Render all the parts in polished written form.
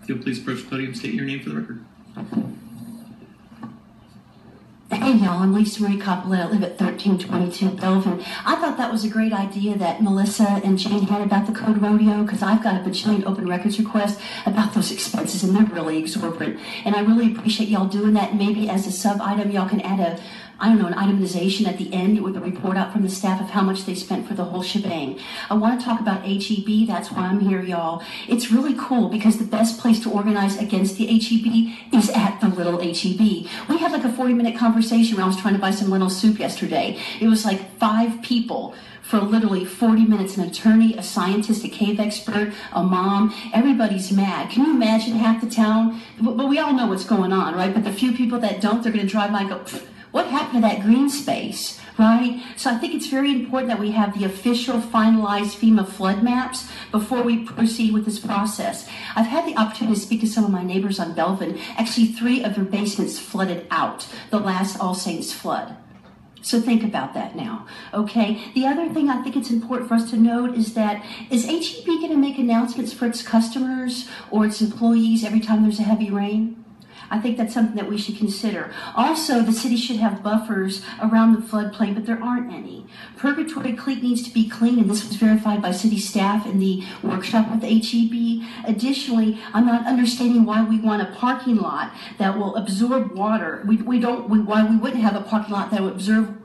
If you'll please approach the podium, state your name for the record. Hey y'all, I'm Lisa Marie Coppola. I live at 1322 Belvin. I thought that was a great idea that Melissa and Jane had about the Code Rodeo, because I've got a bajillion open records requests about those expenses, and they're really exorbitant. And I really appreciate y'all doing that. Maybe as a sub-item, y'all can add an itemization at the end with a report out from the staff of how much they spent for the whole shebang. I want to talk about HEB. That's why I'm here, y'all. It's really cool because the best place to organize against the HEB is at the little HEB. We had like a 40-minute conversation when I was trying to buy some lentil soup yesterday. It was like 5 people for literally 40 minutes, an attorney, a scientist, a cave expert, a mom. Everybody's mad. Can you imagine half the town? But we all know what's going on, right? But the few people that don't, they're going to drive by and go, what happened to that green space, right? So I think it's very important that we have the official finalized FEMA flood maps before we proceed with this process. I've had the opportunity to speak to some of my neighbors on Belvin. Actually, 3 of their basements flooded out the last All Saints flood. So think about that now, okay? The other thing I think it's important for us to note is that, is HEB going to make announcements for its customers or its employees every time there's a heavy rain? I think that's something that we should consider. Also, the city should have buffers around the floodplain, but there aren't any. Purgatory Creek needs to be clean, and this was verified by city staff in the workshop with HEB. Additionally, I'm not understanding why we want a parking lot that will absorb water. Why we wouldn't have a parking lot that would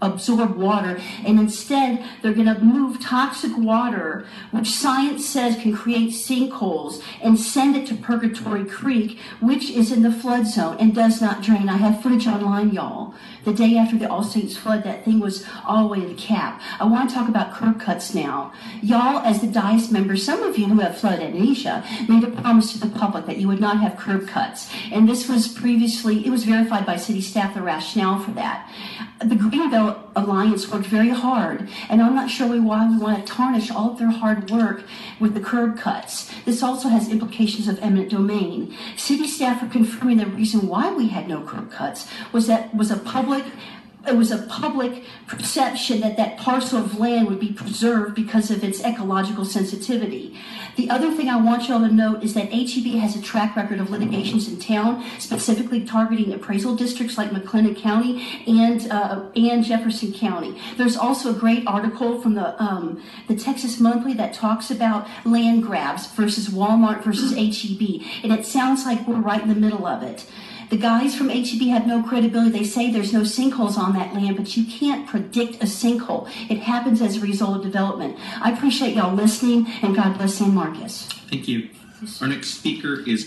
absorb water, and instead they're going to move toxic water, which science says can create sinkholes, and send it to Purgatory Creek, which is in the flood zone and does not drain. I have footage online, y'all. The day after the All Saints flood, that thing was all the way to the cap. I want to talk about curb cuts now. Y'all, as the DICE members, some of you who have flood amnesia, made a promise to the public that you would not have curb cuts. And this was previously, it was verified by city staff, the rationale for that. The Greenbelt Alliance worked very hard, and I'm not sure why we want to tarnish all of their hard work with the curb cuts. This also has implications of eminent domain. City staff are confirming the reason why we had no curb cuts was it was a public perception that that parcel of land would be preserved because of its ecological sensitivity. The other thing I want you all to note is that HEB has a track record of litigations in town, specifically targeting appraisal districts like McLennan County and Jefferson County. There's also a great article from the Texas Monthly that talks about land grabs versus Walmart versus HEB, and it sounds like we're right in the middle of it. The guys from HEB have no credibility. They say there's no sinkholes on that land, but you can't predict a sinkhole. It happens as a result of development. I appreciate y'all listening, and God bless San Marcos. Thank you. Our next speaker is